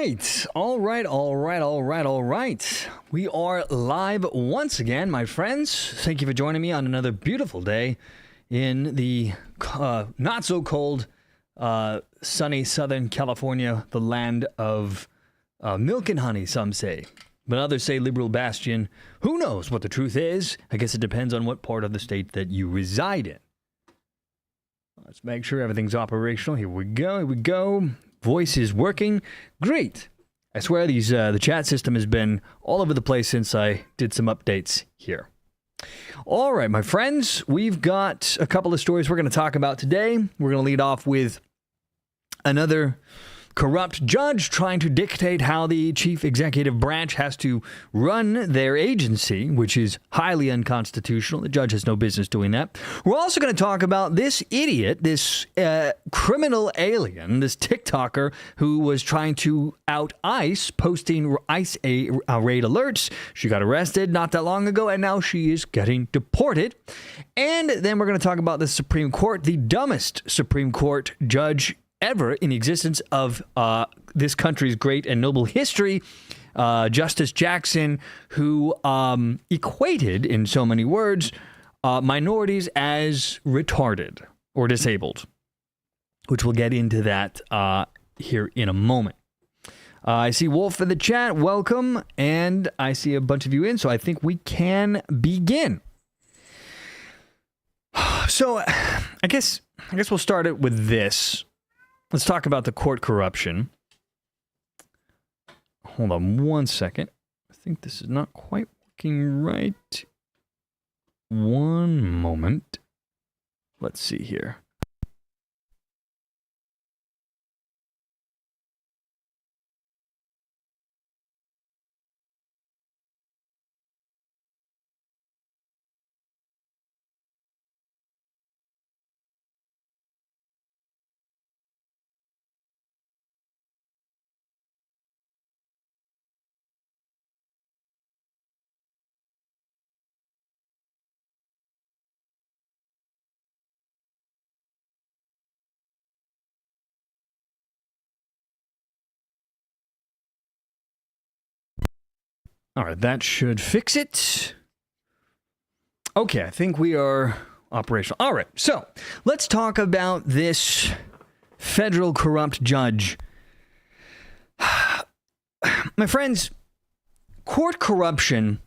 All right. We are live once again, my friends. Thank you for joining me on another beautiful day in the not so cold, sunny Southern California, the land of milk and honey, some say. But others say liberal bastion. Who knows what the truth is? I guess it depends on what part of the state that you reside in. Let's make sure everything's operational. Here we go. Voice is working. Great. I swear the chat system has been all over the place since I did some updates here. All right, my friends, we've got a couple of stories we're going to talk about today. We're going to lead off with another corrupt judge trying to dictate how the chief executive branch has to run their agency, which is highly unconstitutional. The judge has no business doing that. We're also going to talk about this idiot, this criminal alien, this TikToker who was trying to out ICE, posting ICE raid alerts. She got arrested not that long ago, and now she is getting deported. And then we're going to talk about the Supreme Court, the dumbest Supreme Court judge ever in the existence of this country's great and noble history, Justice Jackson, who equated, in so many words, minorities as retarded or disabled, which we'll get into that here in a moment. I see Wolf in the chat. Welcome. And I see a bunch of you in, so I think we can begin. So I guess we'll start it with this. Let's talk about the court corruption. Hold on one second. I think this is not quite working right. One moment. Let's see here. All right, that should fix it. Okay, I think we are operational. All right, so let's talk about this federal corrupt judge. My friends, court corruption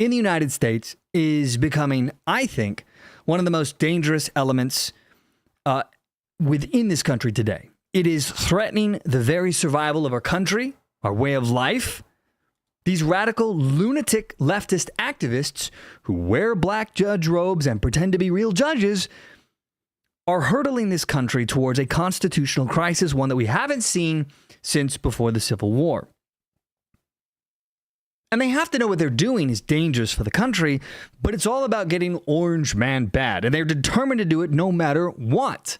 in the United States is becoming, I think, one of the most dangerous elements within this country today. It is threatening the very survival of our country, our way of life. These radical, lunatic leftist activists who wear black judge robes and pretend to be real judges are hurtling this country towards a constitutional crisis, one that we haven't seen since before the Civil War. And they have to know what they're doing is dangerous for the country, but it's all about getting Orange Man bad, and they're determined to do it no matter what.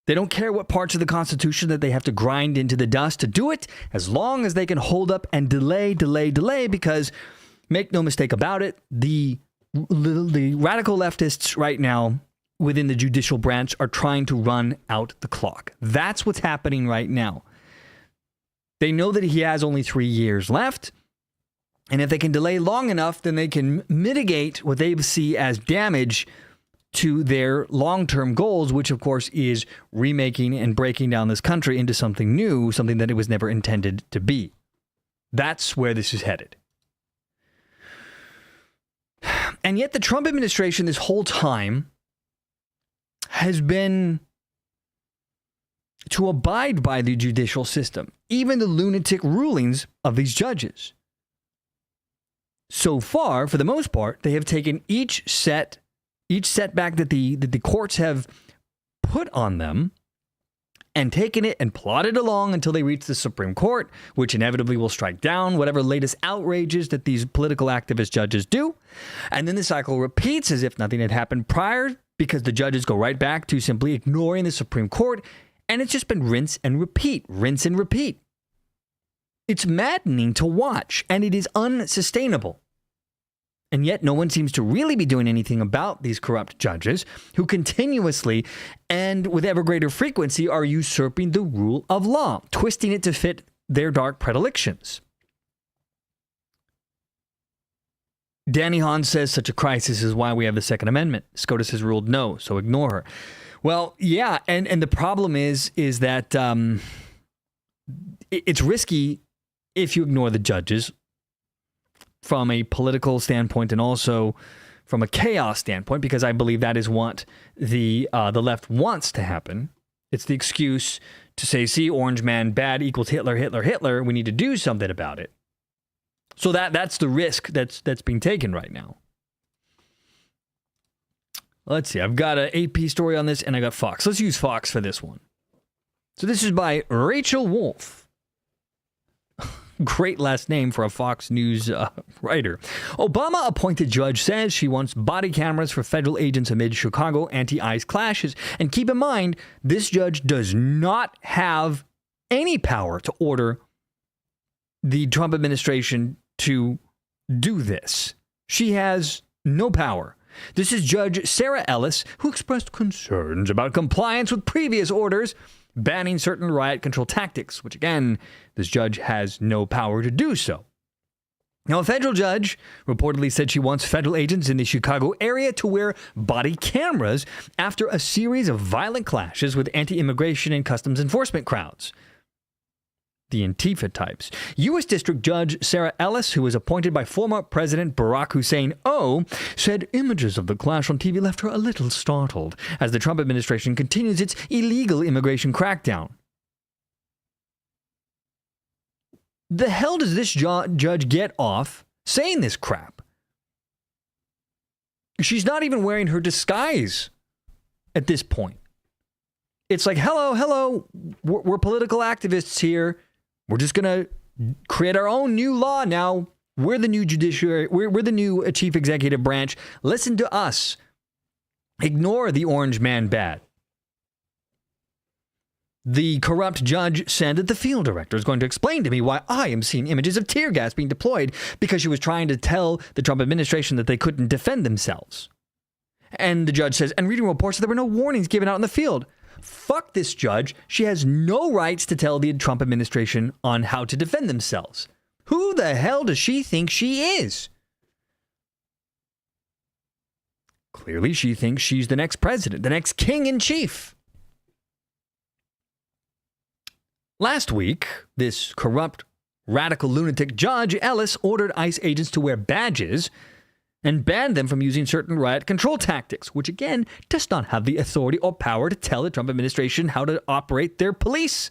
They don't care what parts of the Constitution that they have to grind into the dust to do it, as long as they can hold up and delay, because, make no mistake about it, the radical leftists right now within the judicial branch are trying to run out the clock. That's what's happening right now. They know that he has only 3 years left, and if they can delay long enough, then they can mitigate what they see as damage to their long-term goals, which of course is remaking and breaking down this country into something new, something that it was never intended to be. That's where this is headed. And yet the Trump administration this whole time has been to abide by the judicial system, even the lunatic rulings of these judges. So far, for the most part, they have taken each setback that the courts have put on them and taken it and plodded along until they reach the Supreme Court, which inevitably will strike down whatever latest outrages that these political activist judges do. And then the cycle repeats as if nothing had happened prior, because the judges go right back to simply ignoring the Supreme Court. And it's just been rinse and repeat. It's maddening to watch, and it is unsustainable. And yet no one seems to really be doing anything about these corrupt judges who continuously and with ever greater frequency are usurping the rule of law, twisting it to fit their dark predilections. Danny Hahn says such a crisis is why we have the Second Amendment. SCOTUS has ruled no, so ignore her. Well, yeah, and the problem is that it's risky if you ignore the judges from a political standpoint and also from a chaos standpoint, because I believe that is what the left wants to happen. It's the excuse to say, see, orange man bad equals Hitler, Hitler, Hitler. We need to do something about it. So that's the risk that's being taken right now. Let's see. I've got an AP story on this, and I got Fox. Let's use Fox for this one. So this is by Rachel Wolf. Great last name for a Fox News writer. Obama-appointed judge says she wants body cameras for federal agents amid Chicago anti-ICE clashes. And keep in mind, this judge does not have any power to order the Trump administration to do this. She has no power. This is Judge Sarah Ellis, who expressed concerns about compliance with previous orders banning certain riot control tactics, which again, this judge has no power to do so. Now, a federal judge reportedly said she wants federal agents in the Chicago area to wear body cameras after a series of violent clashes with anti-immigration and customs enforcement crowds. The Antifa types. U.S. District Judge Sarah Ellis, who was appointed by former President Barack Hussein O., said images of the clash on TV left her a little startled as the Trump administration continues its illegal immigration crackdown. The hell does this judge get off saying this crap? She's not even wearing her disguise at this point. It's like, hello, we're political activists here. We're just going to create our own new law now. We're the new judiciary. We're the new chief executive branch. Listen to us. Ignore the orange man bad. The corrupt judge said that the field director is going to explain to me why I am seeing images of tear gas being deployed because she was trying to tell the Trump administration that they couldn't defend themselves. And the judge says, and reading reports, there were no warnings given out in the field. Fuck this judge. She has no rights to tell the Trump administration on how to defend themselves. Who the hell does she think she is? Clearly, she thinks she's the next president, the next king in chief. Last week, this corrupt, radical lunatic Judge Ellis ordered ICE agents to wear badges and banned them from using certain riot control tactics, which again does not have the authority or power to tell the Trump administration how to operate their police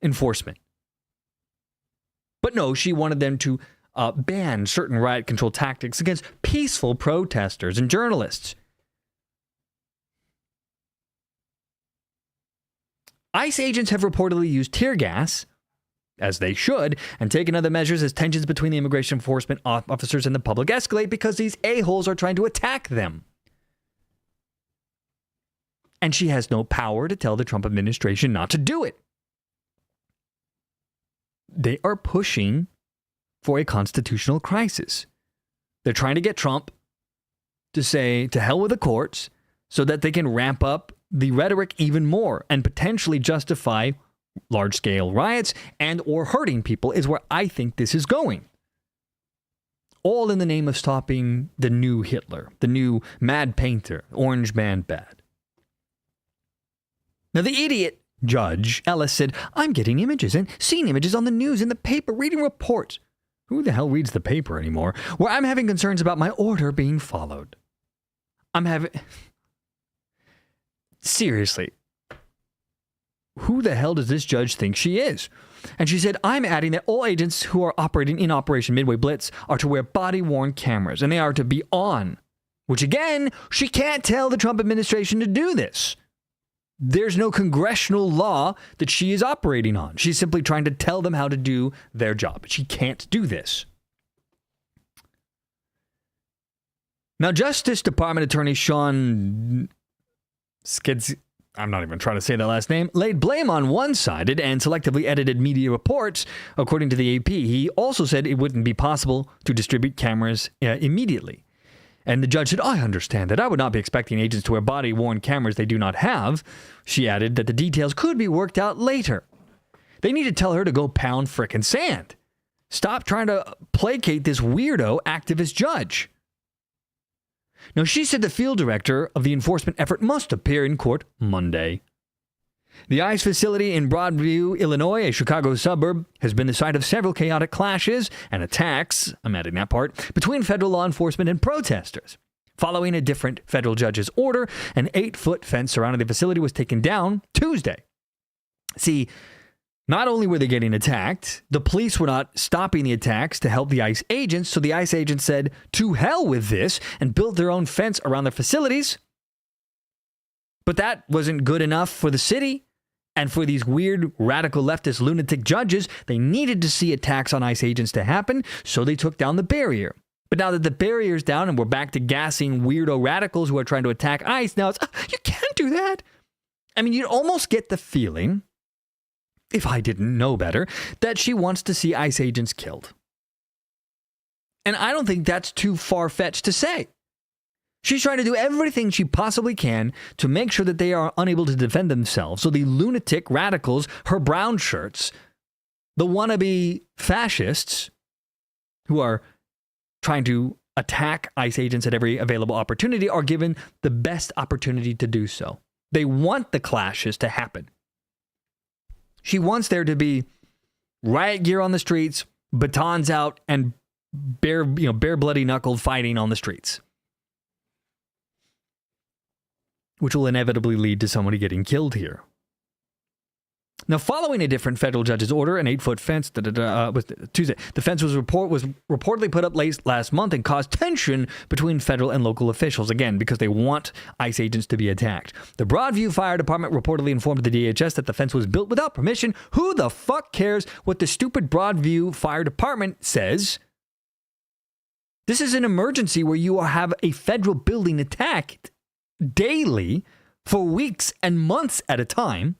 enforcement. But no, she wanted them to ban certain riot control tactics against peaceful protesters and journalists. ICE agents have reportedly used tear gas, as they should, and taken other measures as tensions between the immigration enforcement officers and the public escalate because these a-holes are trying to attack them. And she has no power to tell the Trump administration not to do it. They are pushing for a constitutional crisis. They're trying to get Trump to say, to hell with the courts, so that they can ramp up the rhetoric even more and potentially justify large-scale riots and or hurting people is where I think this is going. All in the name of stopping the new Hitler, the new mad painter, orange man bad. Now the idiot Judge Ellis said, I'm getting images and seeing images on the news, in the paper, reading reports. Who the hell reads the paper anymore? Where I'm having concerns about my order being followed. Seriously. Who the hell does this judge think she is? And she said, I'm adding that all agents who are operating in Operation Midway Blitz are to wear body-worn cameras, and they are to be on. Which again, she can't tell the Trump administration to do this. There's no congressional law that she is operating on. She's simply trying to tell them how to do their job. She can't do this. Now, Justice Department Attorney Sean I'm not even trying to say that last name, laid blame on one-sided and selectively edited media reports, according to the AP. He also said it wouldn't be possible to distribute cameras immediately. And the judge said, I understand that. I would not be expecting agents to wear body-worn cameras they do not have. She added that the details could be worked out later. They need to tell her to go pound frickin' sand. Stop trying to placate this weirdo activist judge. Now, she said the field director of the enforcement effort must appear in court Monday. The ICE facility in Broadview, Illinois, a Chicago suburb, has been the site of several chaotic clashes and attacks, I'm adding that part, between federal law enforcement and protesters. Following a different federal judge's order, an 8-foot fence surrounding the facility was taken down Tuesday. See, not only were they getting attacked, the police were not stopping the attacks to help the ICE agents, so the ICE agents said, to hell with this, and built their own fence around their facilities. But that wasn't good enough for the city, and for these weird, radical leftist lunatic judges, they needed to see attacks on ICE agents to happen, so they took down the barrier. But now that the barrier's down and we're back to gassing weirdo radicals who are trying to attack ICE, now it's, you can't do that. I mean, you'd almost get the feeling, if I didn't know better, that she wants to see ICE agents killed. And I don't think that's too far-fetched to say. She's trying to do everything she possibly can to make sure that they are unable to defend themselves. So the lunatic radicals, her brown shirts, the wannabe fascists who are trying to attack ICE agents at every available opportunity are given the best opportunity to do so. They want the clashes to happen. She wants there to be riot gear on the streets, batons out, and bare bloody knuckled fighting on the streets, which will inevitably lead to somebody getting killed here. Now, following a different federal judge's order, an 8-foot fence was Tuesday. The fence was reportedly put up last month and caused tension between federal and local officials, again, because they want ICE agents to be attacked. The Broadview Fire Department reportedly informed the DHS that the fence was built without permission. Who the fuck cares what the stupid Broadview Fire Department says? This is an emergency where you have a federal building attacked daily for weeks and months at a time.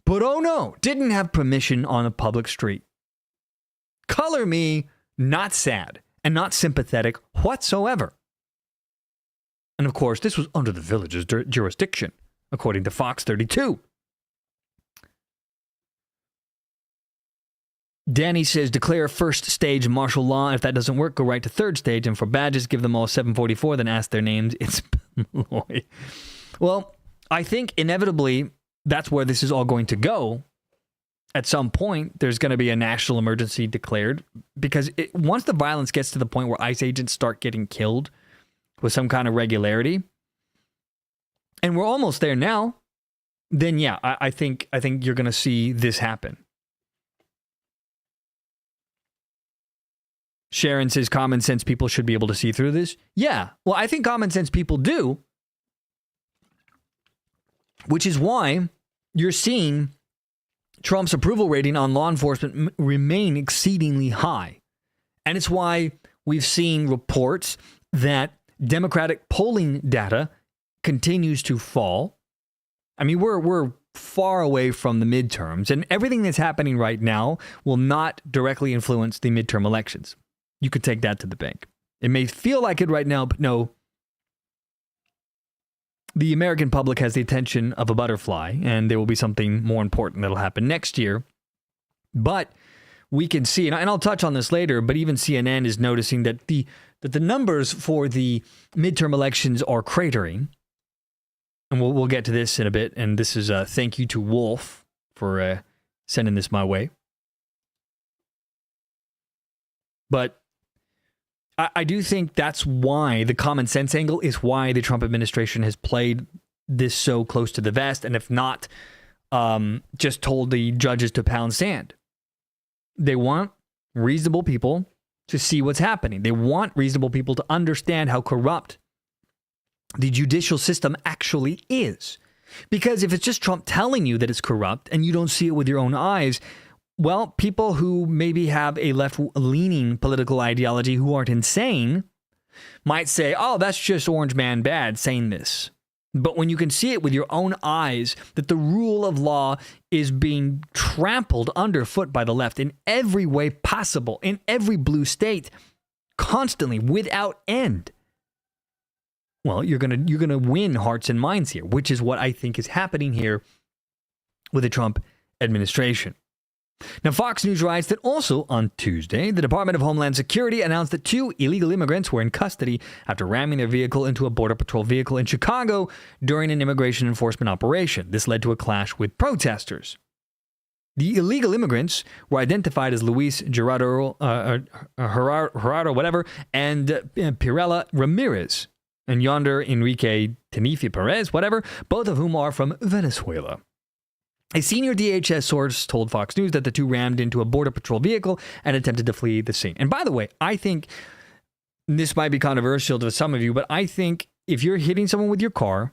But oh no, didn't have permission on a public street. Color me not sad and not sympathetic whatsoever. And of course, this was under the village's jurisdiction, according to Fox 32. Danny says, declare first stage martial law. If that doesn't work, go right to third stage. And for badges, give them all 744, then ask their names. It's Malloy. Well, I think inevitably that's where this is all going to go. At some point, there's going to be a national emergency declared, because once the violence gets to the point where ICE agents start getting killed with some kind of regularity, and we're almost there now, then yeah, I think you're going to see this happen. Sharon says common sense people should be able to see through this. Yeah, well, I think common sense people do, which is why you're seeing Trump's approval rating on law enforcement remain exceedingly high. And it's why we've seen reports that Democratic polling data continues to fall. I mean, we're far away from the midterms, and everything that's happening right now will not directly influence the midterm elections. You could take that to the bank. It may feel like it right now, but no. The American public has the attention of a butterfly, and there will be something more important that'll happen next year. But we can see, and I'll touch on this later, but even CNN is noticing that the numbers for the midterm elections are cratering. And we'll get to this in a bit. And this is a thank you to Wolf for sending this my way. But I do think that's why the common sense angle is why the Trump administration has played this so close to the vest, and if not, just told the judges to pound sand. They want reasonable people to see what's happening. They want reasonable people to understand how corrupt the judicial system actually is. Because if it's just Trump telling you that it's corrupt and you don't see it with your own eyes, well, people who maybe have a left-leaning political ideology who aren't insane might say, oh, that's just Orange Man bad saying this. But when you can see it with your own eyes that the rule of law is being trampled underfoot by the left in every way possible, in every blue state, constantly, without end, well, you're gonna win hearts and minds here, which is what I think is happening here with the Trump administration. Now, Fox News writes that also on Tuesday, the Department of Homeland Security announced that 2 illegal immigrants were in custody after ramming their vehicle into a Border Patrol vehicle in Chicago during an immigration enforcement operation. This led to a clash with protesters. The illegal immigrants were identified as Luis Gerardo, whatever, and Pirela Ramirez, and yonder Enrique Tenifi Perez, whatever, both of whom are from Venezuela. A senior DHS source told Fox News that the two rammed into a Border Patrol vehicle and attempted to flee the scene. And by the way, I think this might be controversial to some of you, but I think if you're hitting someone with your car,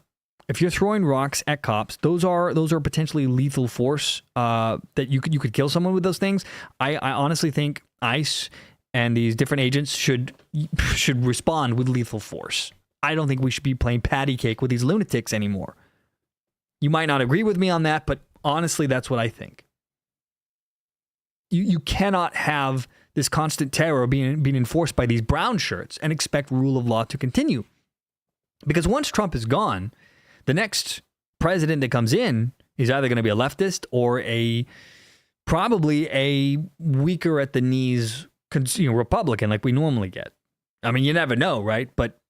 if you're throwing rocks at cops, those are potentially lethal force that you could kill someone with those things. I honestly think ICE and these different agents should respond with lethal force. I don't think we should be playing patty cake with these lunatics anymore. You might not agree with me on that, but honestly, that's what I think. You cannot have this constant terror being enforced by these brown shirts and expect rule of law to continue. Because once Trump is gone, the next president that comes in is either going to be a leftist or probably a weaker at the knees Republican like we normally get. I mean, you never know, right? But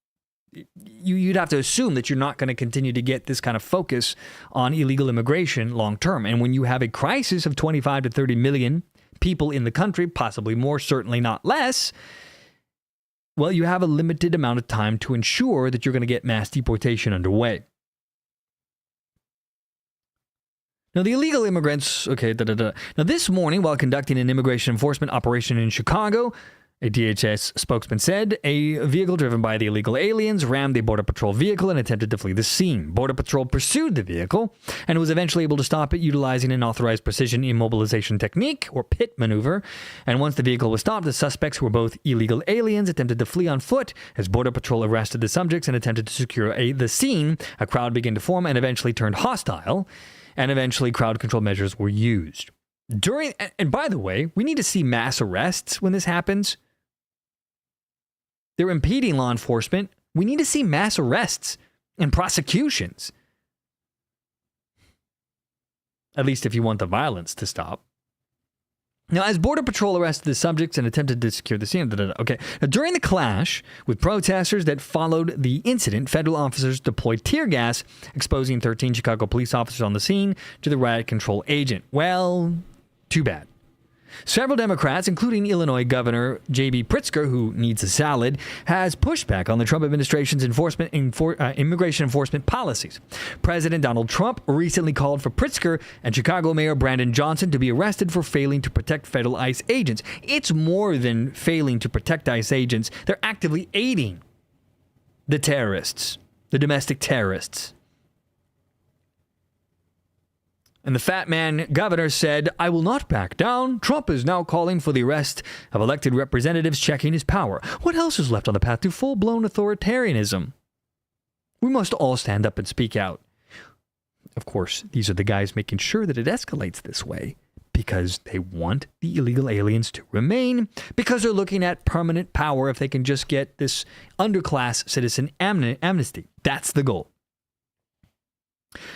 you'd have to assume that you're not going to continue to get this kind of focus on illegal immigration long term. And when you have a crisis of 25 to 30 million people in the country, possibly more, certainly not less, well, you have a limited amount of time to ensure that you're going to get mass deportation underway. Now, the illegal immigrants, Now, this morning, while conducting an immigration enforcement operation in Chicago, a DHS spokesman said a vehicle driven by the illegal aliens rammed a Border Patrol vehicle and attempted to flee the scene. Border Patrol pursued the vehicle and was eventually able to stop it utilizing an authorized precision immobilization technique, or PIT maneuver. And once the vehicle was stopped, the suspects, who were both illegal aliens, attempted to flee on foot. As Border Patrol arrested the subjects and attempted to secure the scene, a crowd began to form and eventually turned hostile, and eventually crowd control measures were used. And by the way, we need to see mass arrests when this happens. They're impeding law enforcement. We need to see mass arrests and prosecutions. At least if you want the violence to stop. Now, as Border Patrol arrested the subjects and attempted to secure the scene, Now, during the clash with protesters that followed the incident, federal officers deployed tear gas, exposing 13 Chicago police officers on the scene to the riot control agent. Well, too bad. Several Democrats, including Illinois Governor J.B. Pritzker, who needs a salad, has pushed back on the Trump administration's immigration enforcement policies. President Donald Trump recently called for Pritzker and Chicago Mayor Brandon Johnson to be arrested for failing to protect federal ICE agents. It's more than failing to protect ICE agents. They're actively aiding the terrorists, the domestic terrorists. And the fat man governor said, "I will not back down. Trump is now calling for the arrest of elected representatives, checking his power. What else is left on the path to full-blown authoritarianism? We must all stand up and speak out." Of course, these are the guys making sure that it escalates this way because they want the illegal aliens to remain, because they're looking at permanent power if they can just get this underclass citizen amnesty. That's the goal.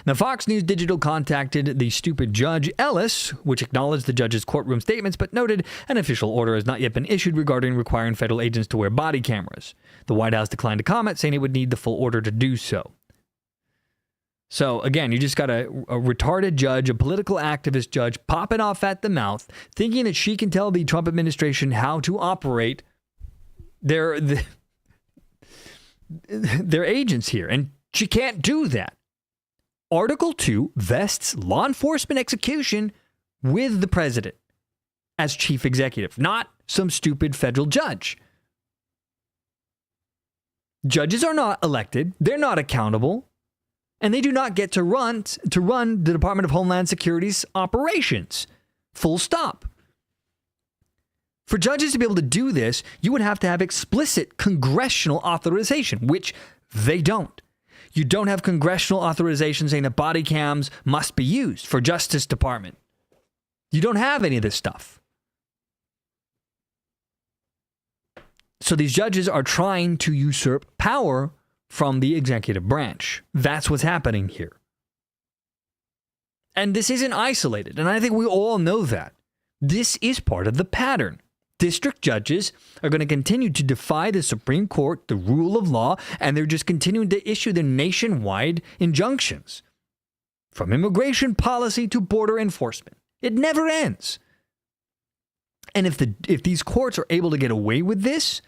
Now, Fox News Digital contacted the stupid Judge Ellis, which acknowledged the judge's courtroom statements, but noted an official order has not yet been issued regarding requiring federal agents to wear body cameras. The White House declined to comment, saying it would need the full order to do so. So, again, you just got a retarded judge, a political activist judge, popping off at the mouth, thinking that she can tell the Trump administration how to operate their agents here. And she can't do that. Article 2 vests law enforcement execution with the president as chief executive, not some stupid federal judge. Judges are not elected. They're not accountable. And they do not get to run the Department of Homeland Security's operations. Full stop. For judges to be able to do this, you would have to have explicit congressional authorization, which they don't. You don't have congressional authorization saying that body cams must be used for Justice Department. You don't have any of this stuff. So these judges are trying to usurp power from the executive branch. That's what's happening here. And this isn't isolated, and I think we all know that. This is part of the pattern. District judges are going to continue to defy the Supreme Court, the rule of law, and they're just continuing to issue their nationwide injunctions. From immigration policy to border enforcement. It never ends. And if these courts are able to get away with this,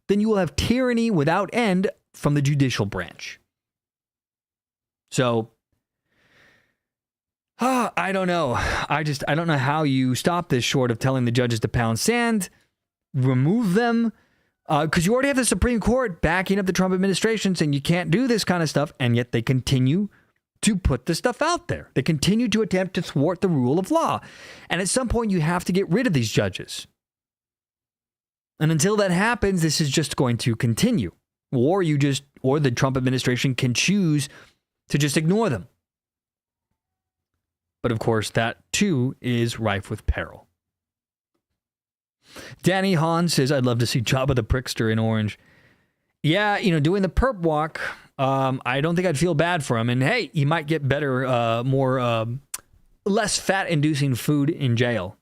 then you will have tyranny without end from the judicial branch. So, I don't know. I don't know how you stop this short of telling the judges to pound sand, remove them, because you already have the Supreme Court backing up the Trump administration saying you can't do this kind of stuff, and yet they continue to put this stuff out there. They continue to attempt to thwart the rule of law. And at some point, you have to get rid of these judges. And until that happens, this is just going to continue. Or the Trump administration can choose to just ignore them. But of course, that too is rife with peril. Danny Hahn says, I'd love to see Jabba the Prickster in orange. Yeah, doing the perp walk, I don't think I'd feel bad for him. And hey, he might get better, less fat-inducing food in jail.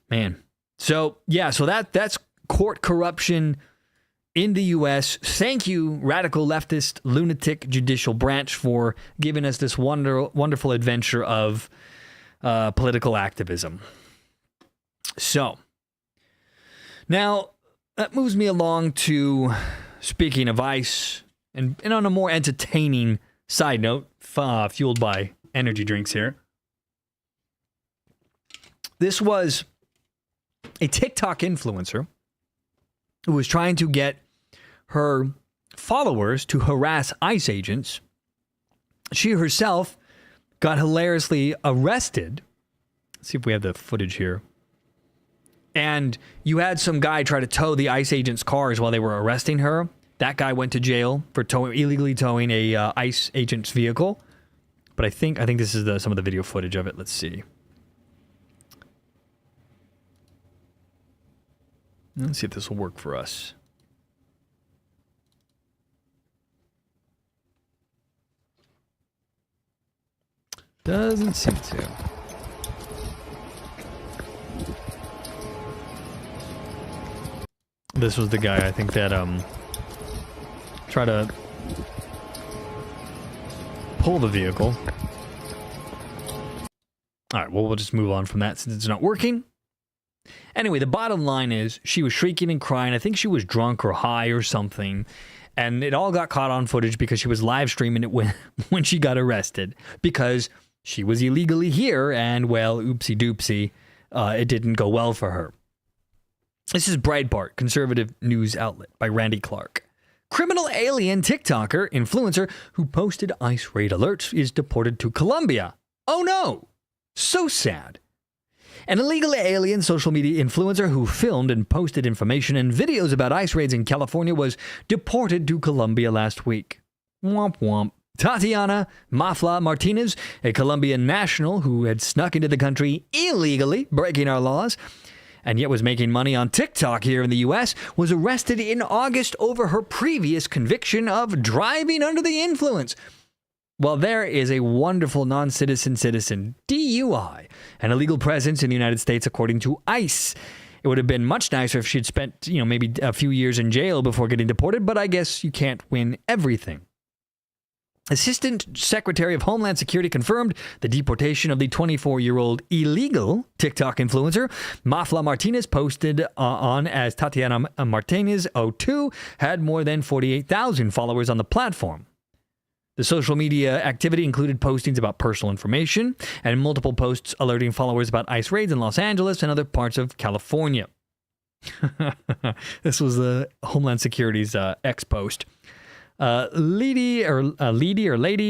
Man. So that's court corruption in the U.S. Thank you, radical leftist lunatic judicial branch, for giving us this wonderful adventure of political activism. So, now that moves me along to, speaking of ICE, and on a more entertaining side note, fueled by energy drinks here. This was a TikTok influencer who was trying to get her followers to harass ICE agents. She herself got hilariously arrested. Let's see if we have the footage here. And you had some guy try to tow the ICE agents' cars while they were arresting her. That guy went to jail for illegally towing a ICE agent's vehicle. But I think this is some of the video footage of it. Let's see. Let's see if this will work for us. Doesn't seem to. This was the guy, I think, that tried to pull the vehicle. All right, well, we'll just move on from that since it's not working. Anyway, the bottom line is she was shrieking and crying. I think she was drunk or high or something. And it all got caught on footage because she was live streaming it when she got arrested. Because she was illegally here and, well, oopsie doopsie, it didn't go well for her. This is Breitbart, conservative news outlet, by Randy Clark. Criminal alien TikToker influencer who posted ICE raid alerts is deported to Colombia. Oh no! So sad. An illegal alien social media influencer who filmed and posted information and videos about ICE raids in California was deported to Colombia last week. Womp womp. Tatiana Mafla Martinez, a Colombian national who had snuck into the country illegally, breaking our laws, and yet was making money on TikTok here in the U.S., was arrested in August over her previous conviction of driving under the influence. Well, there is a wonderful non-citizen DUI, an illegal presence in the United States, according to ICE. It would have been much nicer if she had spent, maybe a few years in jail before getting deported, but I guess you can't win everything. Assistant Secretary of Homeland Security confirmed the deportation of the 24-year-old illegal TikTok influencer. Mafla Martinez posted on as Tatiana Martinez 02 had more than 48,000 followers on the platform. The social media activity included postings about personal information and multiple posts alerting followers about ICE raids in Los Angeles and other parts of California. This was the Homeland Security's X post. Lady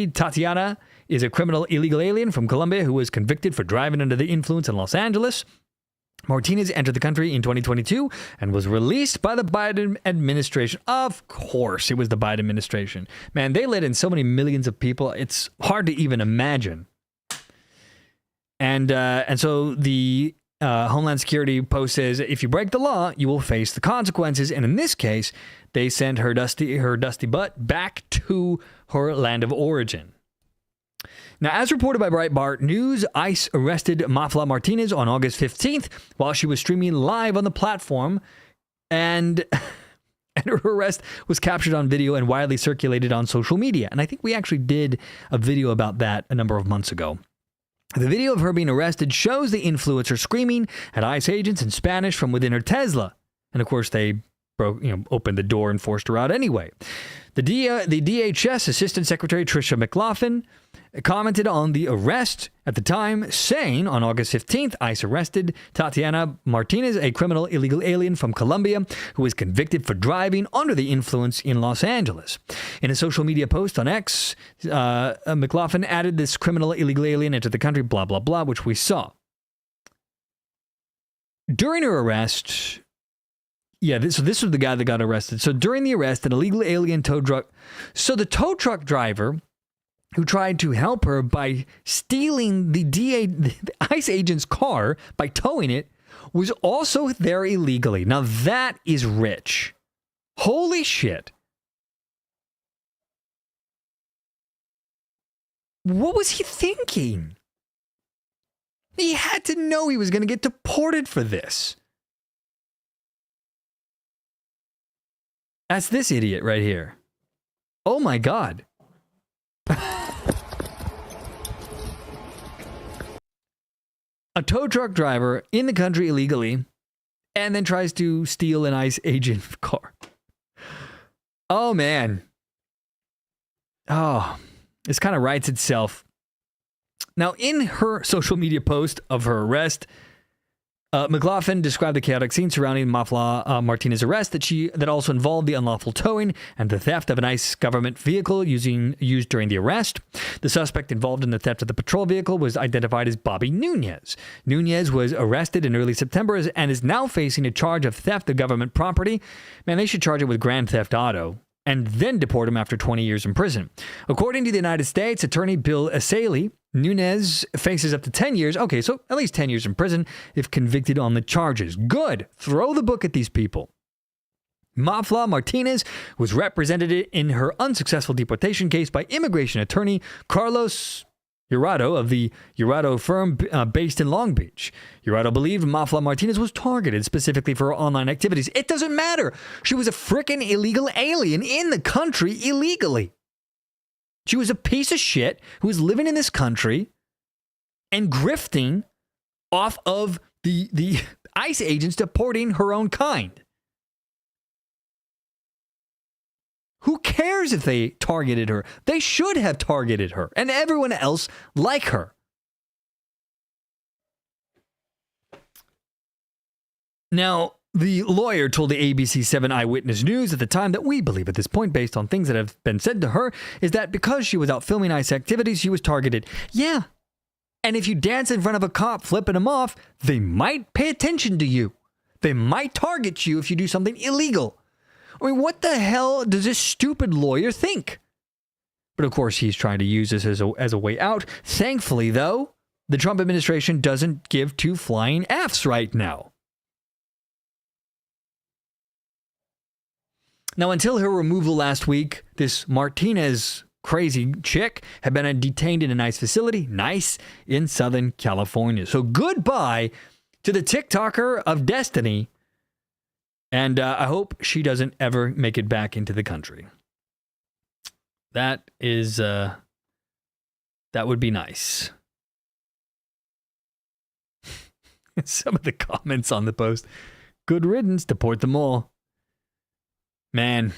Tatiana is a criminal illegal alien from Colombia who was convicted for driving under the influence in Los Angeles. Martinez entered the country in 2022 and was released by the Biden administration. Of course, it was the Biden administration. Man, they let in so many millions of people. It's hard to even imagine. And so the Homeland Security post says, if you break the law, you will face the consequences. And in this case, they sent her dusty butt back to her land of origin. Now, as reported by Breitbart News, ICE arrested Mafla Martinez on August 15th while she was streaming live on the platform, and her arrest was captured on video and widely circulated on social media. And I think we actually did a video about that a number of months ago. The video of her being arrested shows the influencer screaming at ICE agents in Spanish from within her Tesla. And of course, they opened the door and forced her out anyway. The DHS Assistant Secretary Tricia McLaughlin commented on the arrest at the time, saying on August 15th, ICE arrested Tatiana Martinez, a criminal illegal alien from Colombia who was convicted for driving under the influence in Los Angeles. In a social media post on X, McLaughlin added this criminal illegal alien entered the country, blah, blah, blah, which we saw. During her arrest... so this was the guy that got arrested. So during the arrest, an illegal alien tow truck... So the tow truck driver who tried to help her by stealing the ICE agent's car by towing it was also there illegally. Now that is rich. Holy shit. What was he thinking? He had to know he was going to get deported for this. That's this idiot right here. Oh my God. A tow truck driver in the country illegally and then tries to steal an ICE agent car. Oh man. Oh, this kind of writes itself. Now, in her social media post of her arrest, McLaughlin described the chaotic scene surrounding Mafla Martinez's arrest that also involved the unlawful towing and the theft of an ICE government vehicle used during the arrest. The suspect involved in the theft of the patrol vehicle was identified as Bobby Nunez. Nunez was arrested in early September and is now facing a charge of theft of government property. Man, they should charge him with grand theft auto and then deport him after 20 years in prison. According to the United States Attorney Bill Asaley, Nunez faces up to 10 years. Okay, so at least 10 years in prison if convicted on the charges. Good. Throw the book at these people. Mafla Martinez was represented in her unsuccessful deportation case by immigration attorney Carlos Jurado of the Jurado firm based in Long Beach. Jurado believed Mafla Martinez was targeted specifically for her online activities. It doesn't matter. She was a frickin' illegal alien in the country illegally. She was a piece of shit who was living in this country and grifting off of the ICE agents deporting her own kind. Who cares if they targeted her? They should have targeted her and everyone else like her. Now, the lawyer told the ABC 7 Eyewitness News at the time that we believe at this point, based on things that have been said to her, is that because she was out filming ICE activities, she was targeted. Yeah. And if you dance in front of a cop flipping him off, they might pay attention to you. They might target you if you do something illegal. I mean, what the hell does this stupid lawyer think? But of course, he's trying to use this as a way out. Thankfully, though, the Trump administration doesn't give two flying Fs right now. Now, until her removal last week, this Martinez crazy chick had been detained in a nice facility, nice, in Southern California. So goodbye to the TikToker of destiny. And I hope she doesn't ever make it back into the country. That would be nice. Some of the comments on the post. Good riddance, deport them all. Man.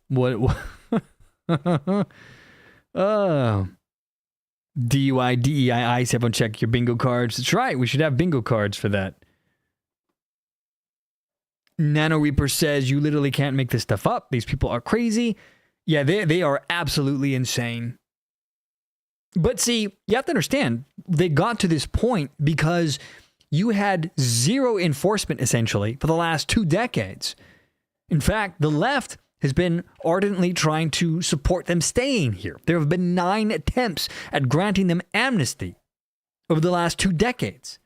What? Oh. DUI, DEI, ICE, everyone check your bingo cards. That's right, we should have bingo cards for that. Nano Reaper says you literally can't make this stuff up. These people are crazy. Yeah, they are absolutely insane. But see, you have to understand, they got to this point because you had zero enforcement, essentially, for the last 2 decades. In fact, the left has been ardently trying to support them staying here. There have been 9 attempts at granting them amnesty over the last 2 decades.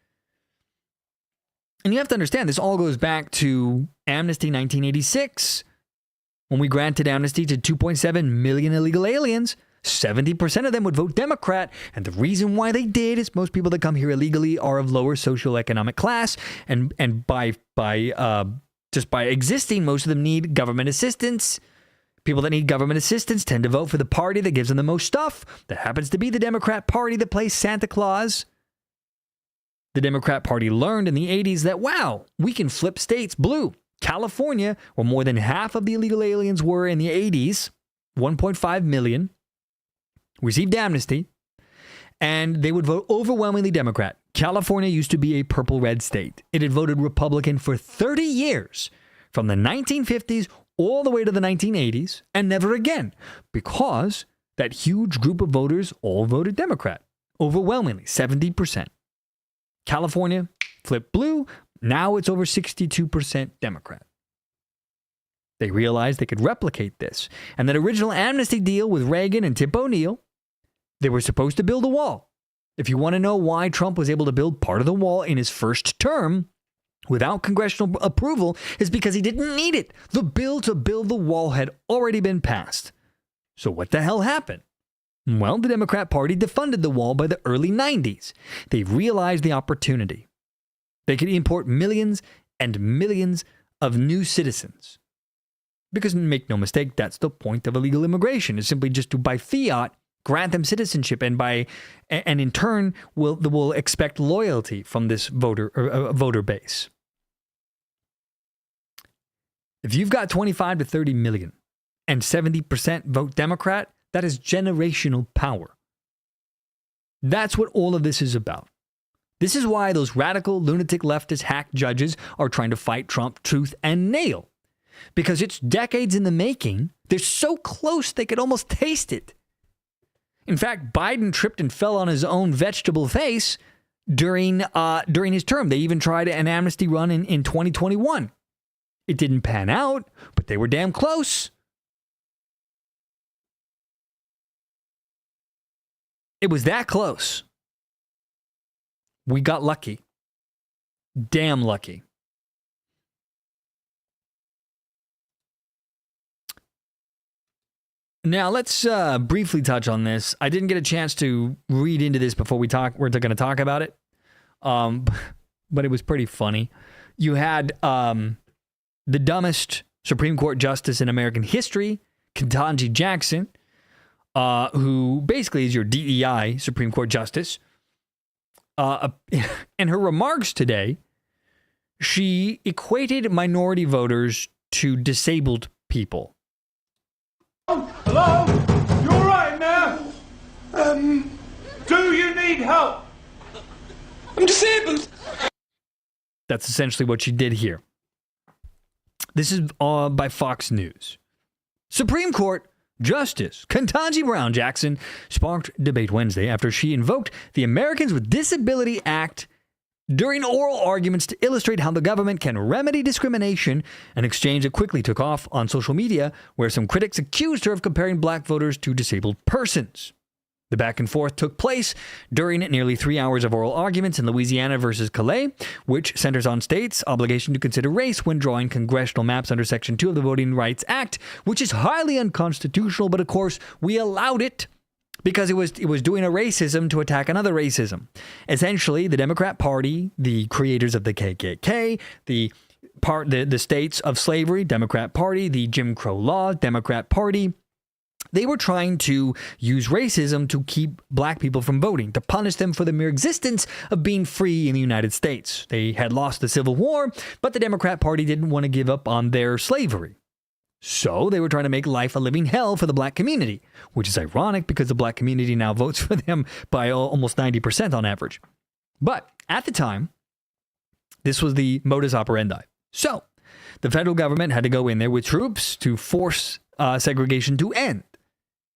And you have to understand, this all goes back to Amnesty 1986, when we granted amnesty to 2.7 million illegal aliens. 70% of them would vote Democrat, and the reason why they did is most people that come here illegally are of lower socioeconomic class, and by existing, most of them need government assistance. People that need government assistance tend to vote for the party that gives them the most stuff. That happens to be the Democrat Party that plays Santa Claus. The Democrat Party learned in the 80s that, wow, we can flip states blue. California, where more than half of the illegal aliens were in the 80s, 1.5 million, received amnesty, and they would vote overwhelmingly Democrat. California used to be a purple-red state. It had voted Republican for 30 years, from the 1950s all the way to the 1980s, and never again, because that huge group of voters all voted Democrat, overwhelmingly, 70%. California flipped blue. Now it's over 62% Democrat. They realized they could replicate this. And that original amnesty deal with Reagan and Tip O'Neill, they were supposed to build a wall. If you want to know why Trump was able to build part of the wall in his first term without congressional approval, is because he didn't need it. The bill to build the wall had already been passed. So what the hell happened? Well, the Democrat Party defunded the wall by the early 90s. They realized the opportunity. They could import millions and millions of new citizens. Because make no mistake, that's the point of illegal immigration, is simply just to, by fiat, grant them citizenship, and in turn will expect loyalty from this voter base. If you've got 25 to 30 million and 70% vote Democrat, that is generational power. That's what all of this is about. This is why those radical, lunatic, leftist hack judges are trying to fight Trump tooth and nail. Because it's decades in the making. They're so close they could almost taste it. In fact, Biden tripped and fell on his own vegetable face during his term. They even tried an amnesty run in 2021. It didn't pan out, but they were damn close. It was that close. We got lucky. Damn lucky. Now, let's briefly touch on this. I didn't get a chance to read into this before we're going to talk about it. But it was pretty funny. You had the dumbest Supreme Court justice in American history, Ketanji Jackson, who basically is your DEI Supreme Court justice. In her remarks today, she equated minority voters to disabled people. Hello? You all right now? Do you need help? I'm disabled. That's essentially what she did here. This is by Fox News. Supreme Court Justice Ketanji Brown Jackson sparked debate Wednesday after she invoked the Americans with Disability Act during oral arguments to illustrate how the government can remedy discrimination, an exchange that quickly took off on social media, where some critics accused her of comparing black voters to disabled persons. The back and forth took place during nearly 3 hours of oral arguments in Louisiana versus Calais, which centers on states' obligation to consider race when drawing congressional maps under Section 2 of the Voting Rights Act, which is highly unconstitutional, but of course we allowed it because it was doing a racism to attack another racism. Essentially, the Democrat Party, the creators of the KKK, the states of slavery, Democrat Party, the Jim Crow law, Democrat Party, they were trying to use racism to keep black people from voting, to punish them for the mere existence of being free in the United States. They had lost the Civil War, but the Democrat Party didn't want to give up on their slavery. So they were trying to make life a living hell for the black community, which is ironic because the black community now votes for them by almost 90% on average. But at the time, this was the modus operandi. So the federal government had to go in there with troops to force segregation to end.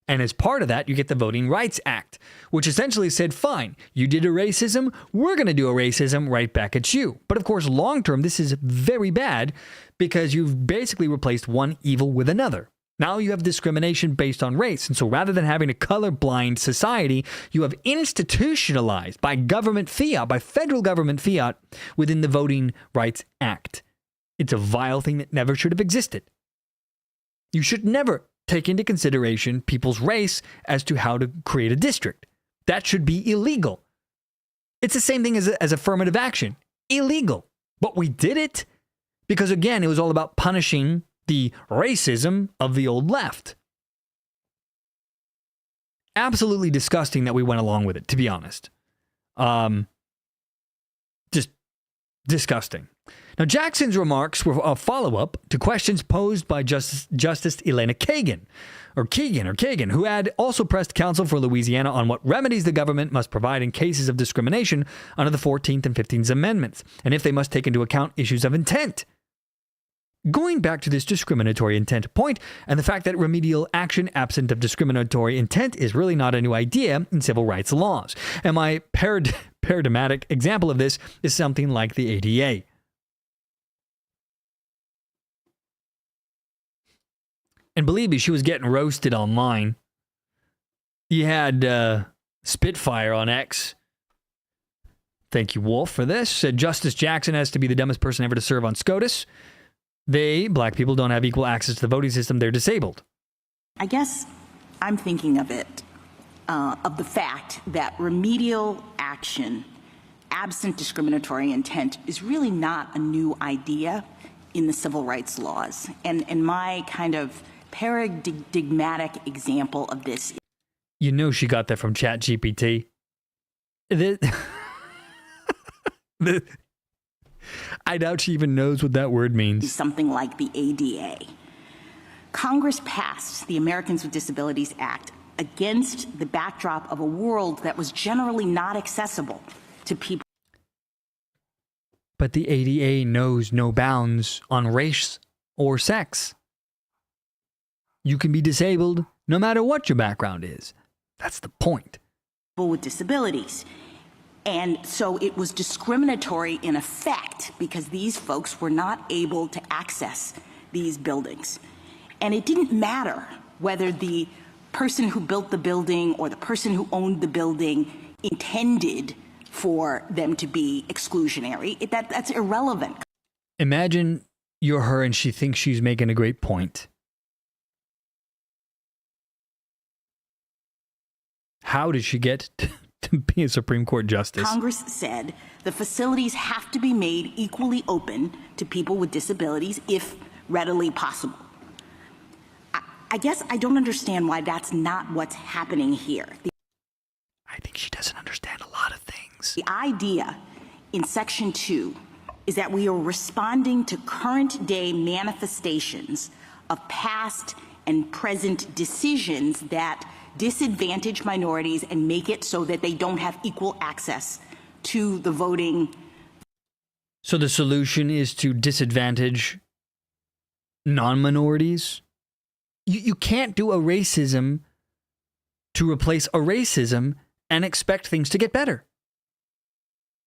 And as part of that, you get the Voting Rights Act, which essentially said, fine, you did a racism, we're going to do a racism right back at you. But of course, long term, this is very bad because you've basically replaced one evil with another. Now you have discrimination based on race. And so rather than having a colorblind society, you have institutionalized by government fiat, by federal government fiat within the Voting Rights Act. It's a vile thing that never should have existed. You should never take into consideration people's race as to how to create a district. That should be illegal. It's the same thing as affirmative action. Illegal. But we did it because, again, it was all about punishing the racism of the old left. Absolutely disgusting that we went along with it, to be honest. Just disgusting. Now, Jackson's remarks were a follow-up to questions posed by Justice Elena Kagan, who had also pressed counsel for Louisiana on what remedies the government must provide in cases of discrimination under the 14th and 15th Amendments, and if they must take into account issues of intent. Going back to this discriminatory intent point, and the fact that remedial action absent of discriminatory intent is really not a new idea in civil rights laws. And my paradigmatic example of this is something like the ADA. And believe me, she was getting roasted online. You had Spitfire on X. Thank you, Wolf, for this. Said Justice Jackson has to be the dumbest person ever to serve on SCOTUS. They, black people, don't have equal access to the voting system. They're disabled. I guess I'm thinking of it, of the fact that remedial action, absent discriminatory intent, is really not a new idea in the civil rights laws. And my kind of paradigmatic example of this. You know she got that from ChatGPT. I doubt she even knows what that word means. Something like the ADA. Congress passed the Americans with Disabilities Act against the backdrop of a world that was generally not accessible to people. But the ADA knows no bounds on race or sex. You can be disabled no matter what your background is. That's the point. People with disabilities. And so it was discriminatory in effect because these folks were not able to access these buildings. And it didn't matter whether the person who built the building or the person who owned the building intended for them to be exclusionary. That's irrelevant. Imagine you're her and she thinks she's making a great point. How did she get to be a Supreme Court justice? Congress said the facilities have to be made equally open to people with disabilities if readily possible. I guess I don't understand why that's not what's happening here. I think she doesn't understand a lot of things. The idea in Section 2 is that we are responding to current day manifestations of past and present decisions that disadvantage minorities and make it so that they don't have equal access to the voting. So the solution is to disadvantage non-minorities? You can't do a racism to replace a racism and expect things to get better.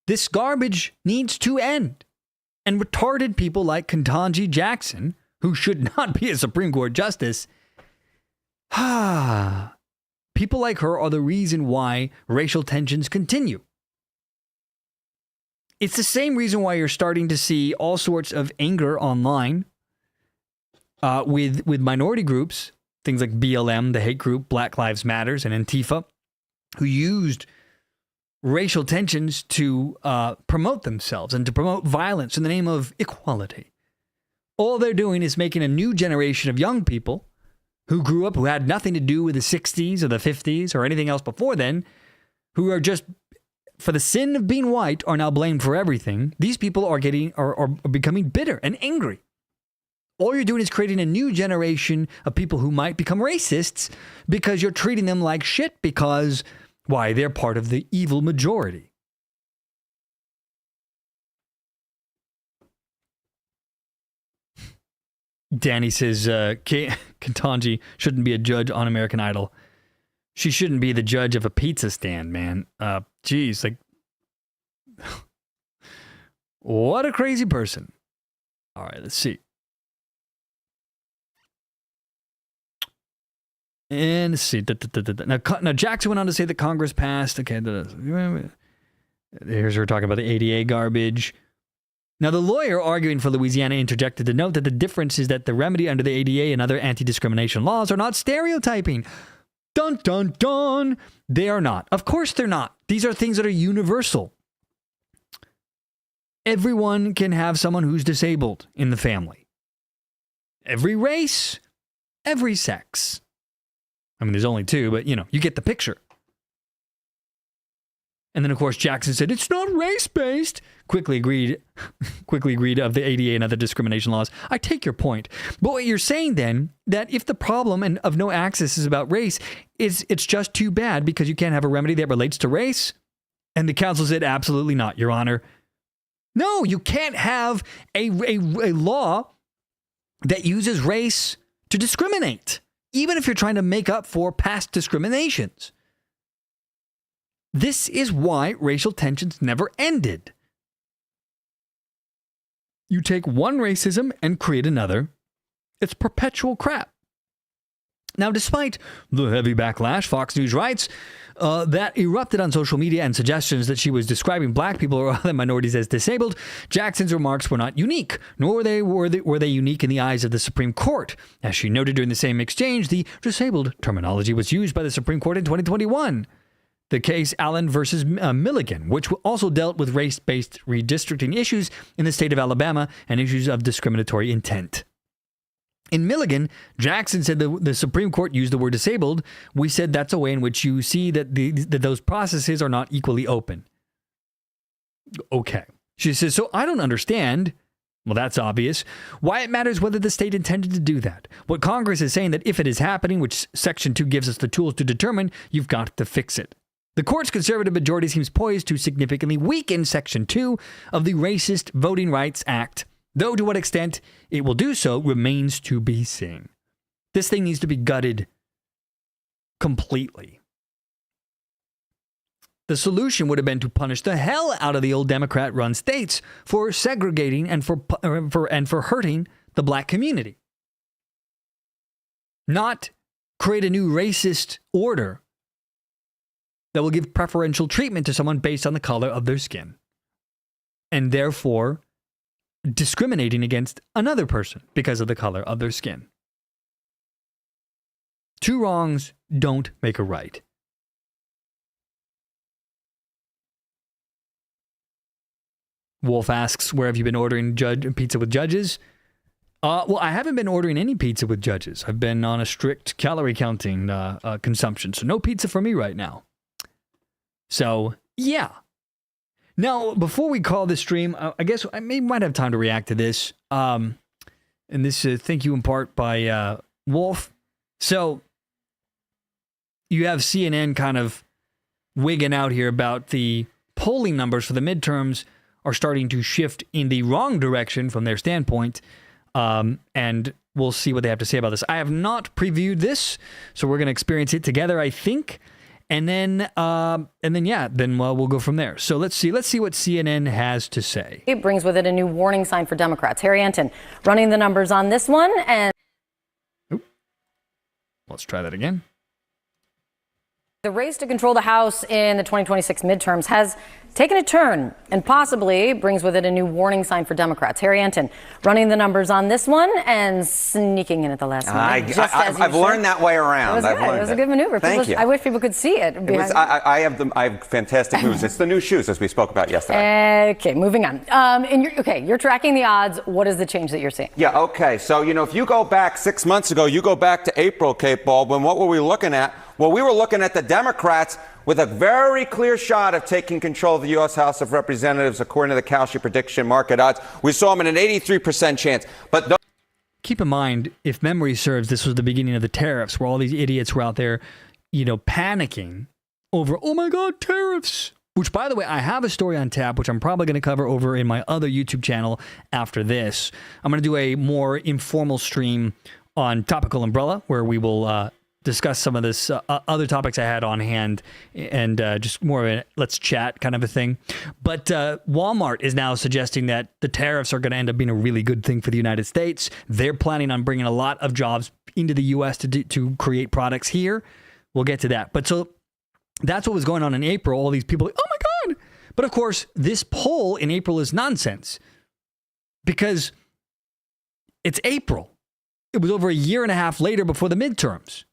This garbage needs to end. And retarded people like Ketanji Jackson, who should not be a Supreme Court justice, people like her are the reason why racial tensions continue. It's the same reason why you're starting to see all sorts of anger online with minority groups, things like BLM, the hate group, Black Lives Matters, and Antifa, who used racial tensions to promote themselves and to promote violence in the name of equality. All they're doing is making a new generation of young people who grew up, who had nothing to do with the 60s or the 50s or anything else before then, who are just, for the sin of being white, are now blamed for everything. These people are becoming bitter and angry. All you're doing is creating a new generation of people who might become racists because you're treating them like shit because, why, they're part of the evil majority. Danny says Ketanji shouldn't be a judge on American Idol. She shouldn't be the judge of a pizza stand, man. Geez, like, what a crazy person. All right, let's see. And let's see. Now, Jackson went on to say that Congress passed. Okay, here's her talking about the ADA garbage. Now, the lawyer arguing for Louisiana interjected to note that the difference is that the remedy under the ADA and other anti-discrimination laws are not stereotyping. Dun, dun, dun. They are not. Of course they're not. These are things that are universal. Everyone can have someone who's disabled in the family. Every race, every sex. I mean, there's only two, but, you get the picture. And then, of course, Jackson said, it's not race-based. Quickly agreed of the ADA and other discrimination laws. I take your point. But what you're saying then, that if the problem of no access is about race, it's just too bad because you can't have a remedy that relates to race? And the council said, absolutely not, Your Honor. No, you can't have a law that uses race to discriminate, even if you're trying to make up for past discriminations. This is why racial tensions never ended. You take one racism and create another. It's perpetual crap. Now, despite the heavy backlash, Fox News writes, that erupted on social media and suggestions that she was describing black people or other minorities as disabled, Jackson's remarks were not unique, nor were they unique in the eyes of the Supreme Court. As she noted during the same exchange, the disabled terminology was used by the Supreme Court in 2021. The case Allen versus Milligan, which also dealt with race-based redistricting issues in the state of Alabama and issues of discriminatory intent. In Milligan, Jackson said the Supreme Court used the word disabled. We said that's a way in which you see that those processes are not equally open. Okay. She says, so I don't understand. Well, that's obvious. Why it matters whether the state intended to do that. What Congress is saying that if it is happening, which Section 2 gives us the tools to determine, you've got to fix it. The court's conservative majority seems poised to significantly weaken Section 2 of the Racist Voting Rights Act, though to what extent it will do so remains to be seen. This thing needs to be gutted completely. The solution would have been to punish the hell out of the old Democrat-run states for segregating and for hurting the black community. Not create a new racist order that will give preferential treatment to someone based on the color of their skin, and therefore discriminating against another person because of the color of their skin. Two wrongs don't make a right. Wolf asks, where have you been ordering pizza with judges? Well, I haven't been ordering any pizza with judges. I've been on a strict calorie counting consumption, so no pizza for me right now. So, yeah. Now, before we call this stream, I guess I might have time to react to this. And this thank you in part by Wolf. So, you have CNN kind of wigging out here about the polling numbers for the midterms are starting to shift in the wrong direction from their standpoint. And we'll see what they have to say about this. I have not previewed this, so we're going to experience it together, I think. And then we'll go from there. So let's see what CNN has to say. It brings with it a new warning sign for Democrats. Harry Anton running the numbers on this one, and let's try that again. The race to control the House in the 2026 midterms has taken a turn and possibly brings with it a new warning sign for Democrats. Harry Anton running the numbers on this one and sneaking in at the last minute. I've learned that way around. It was a good maneuver. Thank you. I wish people could see it. I have fantastic moves. It's the new shoes, as we spoke about yesterday. Okay, moving on. You're tracking the odds. What is the change that you're seeing? Yeah, okay. So, if you go back 6 months ago, you go back to April, Kate Baldwin, what were we looking at? Well, we were looking at the Democrats with a very clear shot of taking control of the U.S. House of Representatives, according to the Kalshi prediction market odds. We saw them in an 83% chance. But keep in mind, if memory serves, this was the beginning of the tariffs, where all these idiots were out there, panicking over, oh my God, tariffs. which, by the way, I have a story on tap, which I'm probably going to cover over in my other YouTube channel after this. I'm going to do a more informal stream on Topical Umbrella, where we will discuss some of this other topics I had on hand, and just more of a let's chat kind of a thing. But Walmart is now suggesting that the tariffs are going to end up being a really good thing for the United States. They're planning on bringing a lot of jobs into the U.S. to create products here. We'll get to that. But so that's what was going on in April. All these people, like, oh my God. But of course, this poll in April is nonsense because it's April. It was over a year and a half later before the midterms.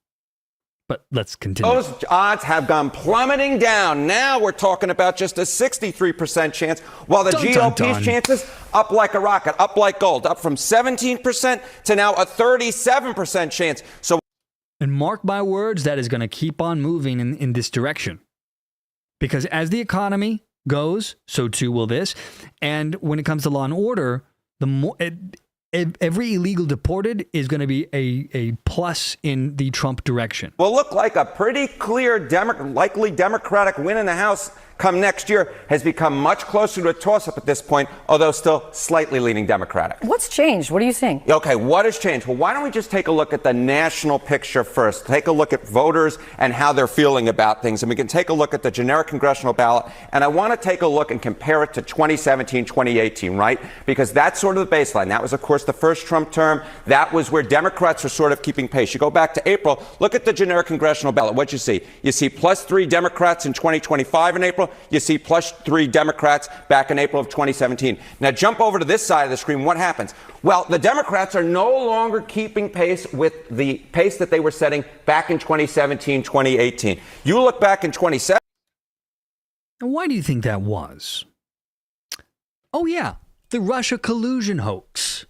But let's continue. Those odds have gone plummeting down. Now we're talking about just a 63% chance, while the GOP's chances up like a rocket, up like gold, up from 17% to now a 37% chance. So, and mark my words, that is going to keep on moving in this direction. Because as the economy goes, so too will this. And when it comes to law and order, the more every illegal deported is going to be a plus in the Trump direction. will look like a pretty clear likely Democratic win in the House come next year has become much closer to a toss-up at this point, although still slightly leaning Democratic. What's changed? What are you seeing? Okay, what has changed? Well, why don't we just take a look at the national picture first? Take a look at voters and how they're feeling about things. And we can take a look at the generic congressional ballot. And I want to take a look and compare it to 2017, 2018, right? Because that's sort of the baseline. That was, of course, the first Trump term. That was where Democrats were sort of keeping pace. You go back to April, look at the generic congressional ballot. What'd you see? You see +3 Democrats in 2025 in April. You see +3 Democrats back in April of 2017. Now jump over to this side of the screen. What happens? Well, the Democrats are no longer keeping pace with the pace that they were setting back in 2017, 2018. You look back in 2017. Why do you think that was? Oh, yeah, the Russia collusion hoax.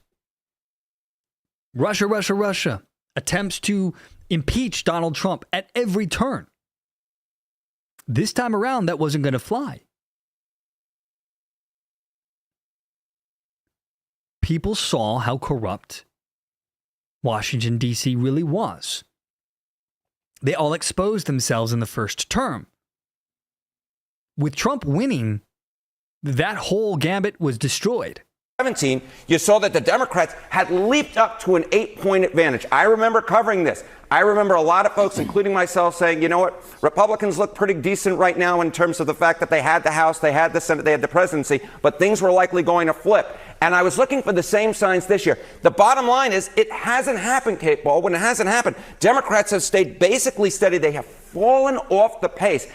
Russia. Attempts to impeach Donald Trump at every turn. This time around, that wasn't going to fly. People saw how corrupt Washington, D.C. really was. They all exposed themselves in the first term. With Trump winning, that whole gambit was destroyed. 17, you saw that the Democrats had leaped up to an 8-point advantage. I remember covering this. I remember a lot of folks, including myself, saying, you know what, Republicans look pretty decent right now in terms of the fact that they had the House, they had the Senate, they had the presidency, but things were likely going to flip. And I was looking for the same signs this year. The bottom line is it hasn't happened, Kate Baldwin. It hasn't happened. Democrats have stayed basically steady. They have fallen off the pace.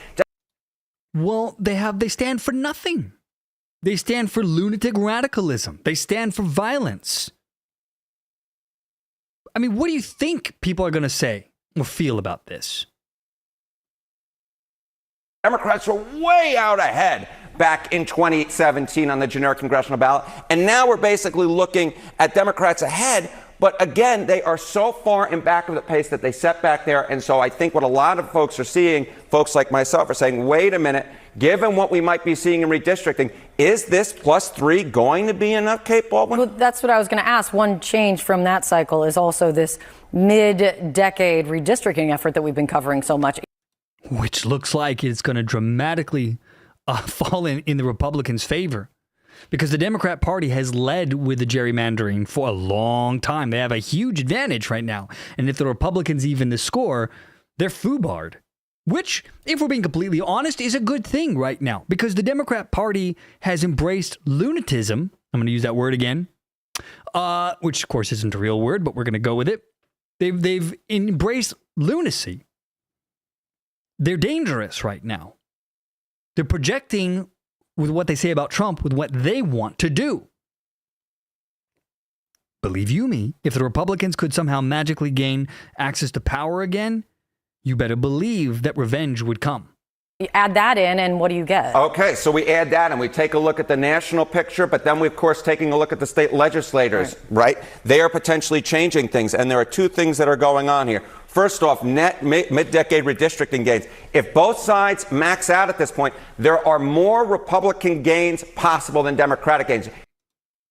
Well, they stand for nothing. They stand for lunatic radicalism. They stand for violence. I mean, what do you think people are going to say or feel about this? Democrats were way out ahead back in 2017 on the generic congressional ballot. And now we're basically looking at Democrats ahead. But again, they are so far in back of the pace that they set back there. And so I think what a lot of folks are seeing, folks like myself, are saying, wait a minute, given what we might be seeing in redistricting, is this +3 going to be enough, Kate Baldwin? Well, that's what I was going to ask. One change from that cycle is also this mid-decade redistricting effort that we've been covering so much. Which looks like it's going to dramatically fall in the Republicans' favor. Because the Democrat Party has led with the gerrymandering for a long time. They have a huge advantage right now. And if the Republicans even the score, they're foobarred. Which, if we're being completely honest, is a good thing right now. Because the Democrat Party has embraced lunatism. I'm going to use that word again. Which, of course, isn't a real word, but we're going to go with it. They've embraced lunacy. They're dangerous right now. They're projecting with what they say about Trump, with what they want to do. Believe you me, if the Republicans could somehow magically gain access to power again, you better believe that revenge would come. You add that in, and what do you get? Okay, so we add that and we take a look at the national picture, but then we, of course, taking a look at the state legislators, right? They are potentially changing things, and there are two things that are going on here. First off, net mid-decade redistricting gains. If both sides max out at this point, there are more Republican gains possible than Democratic gains.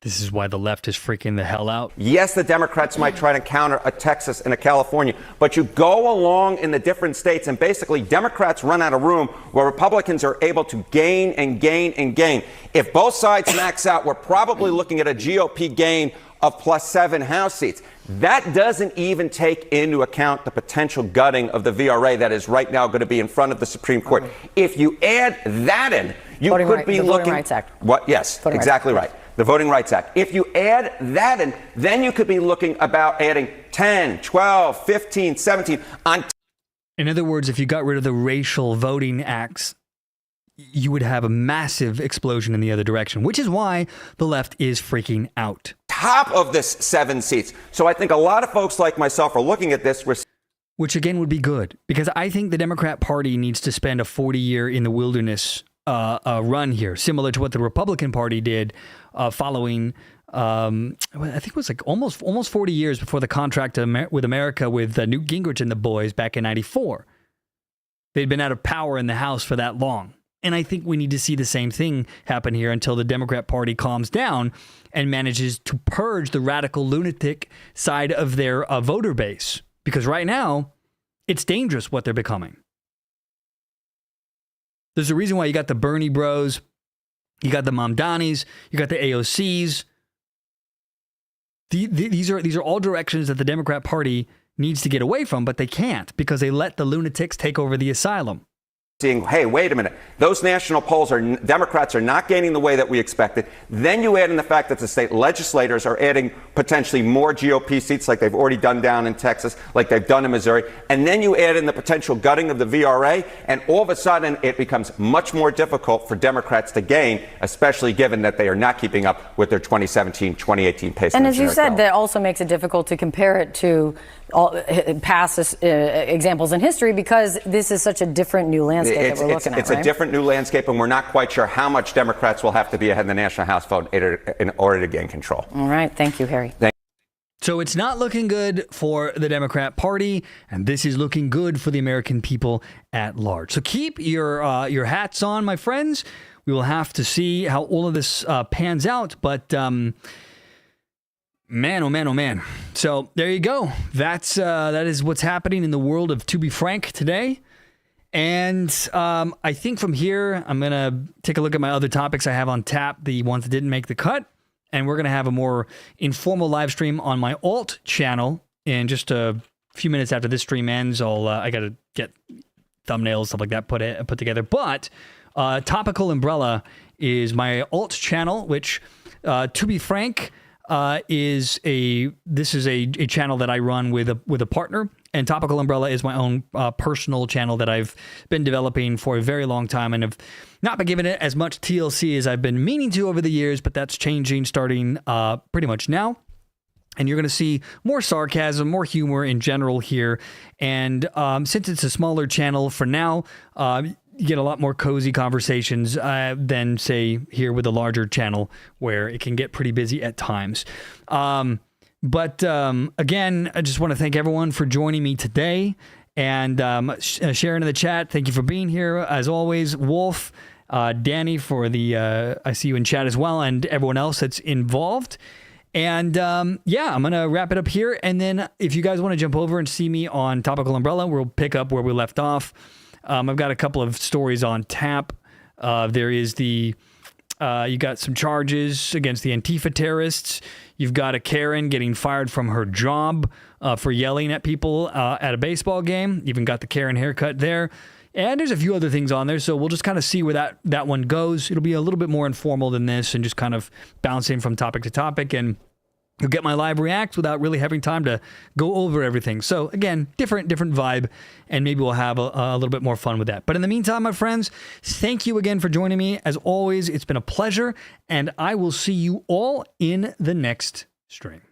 This is why the left is freaking the hell out. Yes, the Democrats might try to counter a Texas and a California, but you go along in the different states and basically Democrats run out of room where Republicans are able to gain and gain and gain. If both sides max out, we're probably looking at a GOP gain of +7 House seats. That doesn't even take into account the potential gutting of the VRA that is right now going to be in front of the Supreme Court. If you add that in, you could be looking... The Voting Rights Act. What? Yes, exactly right. The Voting Rights Act. If you add that in, then you could be looking about adding 10, 12, 15, 17 on. In other words, if you got rid of the racial voting acts, you would have a massive explosion in the other direction, which is why the left is freaking out. Top of this 7 seats. So I think a lot of folks like myself are looking at this. Which again would be good, because I think the Democrat Party needs to spend a 40-year in the wilderness run here, similar to what the Republican Party did following, I think it was like almost 40 years before the contract with America with Newt Gingrich and the boys back in '94. They'd been out of power in the House for that long. And I think we need to see the same thing happen here until the Democrat Party calms down and manages to purge the radical lunatic side of their voter base. Because right now, it's dangerous what they're becoming. There's a reason why you got the Bernie bros, you got the Mamdanis, you got the AOCs. These are all directions that the Democrat Party needs to get away from, but they can't because they let the lunatics take over the asylum. Seeing, hey, wait a minute, those national polls are Democrats are not gaining the way that we expected. Then you add in the fact that the state legislators are adding potentially more GOP seats like they've already done down in Texas, like they've done in Missouri. And then you add in the potential gutting of the VRA, and all of a sudden it becomes much more difficult for Democrats to gain, especially given that they are not keeping up with their 2017, 2018 pace. And as you said, that also makes it difficult to compare it to past examples in history because this is such a different new landscape that we're looking at. It's a different new landscape, and we're not quite sure how much Democrats will have to be ahead in the National House vote in order to gain control. All right. Thank you, Harry. So it's not looking good for the Democrat Party, and this is looking good for the American people at large. So keep your hats on, my friends. We will have to see how all of this pans out, but man, oh man, oh man. So there you go. That is what's happening in the world of To Be Frank today. And I think from here, I'm going to take a look at my other topics I have on tap, the ones that didn't make the cut. And we're going to have a more informal live stream on my alt channel in just a few minutes after this stream ends. I got to get thumbnails, stuff like that put together. But Topical Umbrella is my alt channel, which, to be frank, is a channel that I run with a partner, and Topical Umbrella is my own personal channel that I've been developing for a very long time and have not been giving it as much TLC as I've been meaning to over the years, but that's changing starting pretty much now. And you're going to see more sarcasm, more humor in general here. And since it's a smaller channel for now, you get a lot more cozy conversations than, say, here with a larger channel where it can get pretty busy at times. But again, I just want to thank everyone for joining me today. And Sharon in the chat, thank you for being here. As always, Wolf, Danny for the, I see you in chat as well, and everyone else that's involved. And yeah, I'm going to wrap it up here. And then if you guys want to jump over and see me on Topical Umbrella, we'll pick up where we left off. I've got a couple of stories on tap. There is you got some charges against the Antifa terrorists. You've got a Karen getting fired from her job for yelling at people at a baseball game. Even got the Karen haircut there. And there's a few other things on there, so we'll just kind of see where that one goes. It'll be a little bit more informal than this and just kind of bouncing from topic to topic, and you'll get my live reacts without really having time to go over everything. So again, different vibe, and maybe we'll have a little bit more fun with that. But in the meantime, my friends, thank you again for joining me. As always, it's been a pleasure, and I will see you all in the next stream.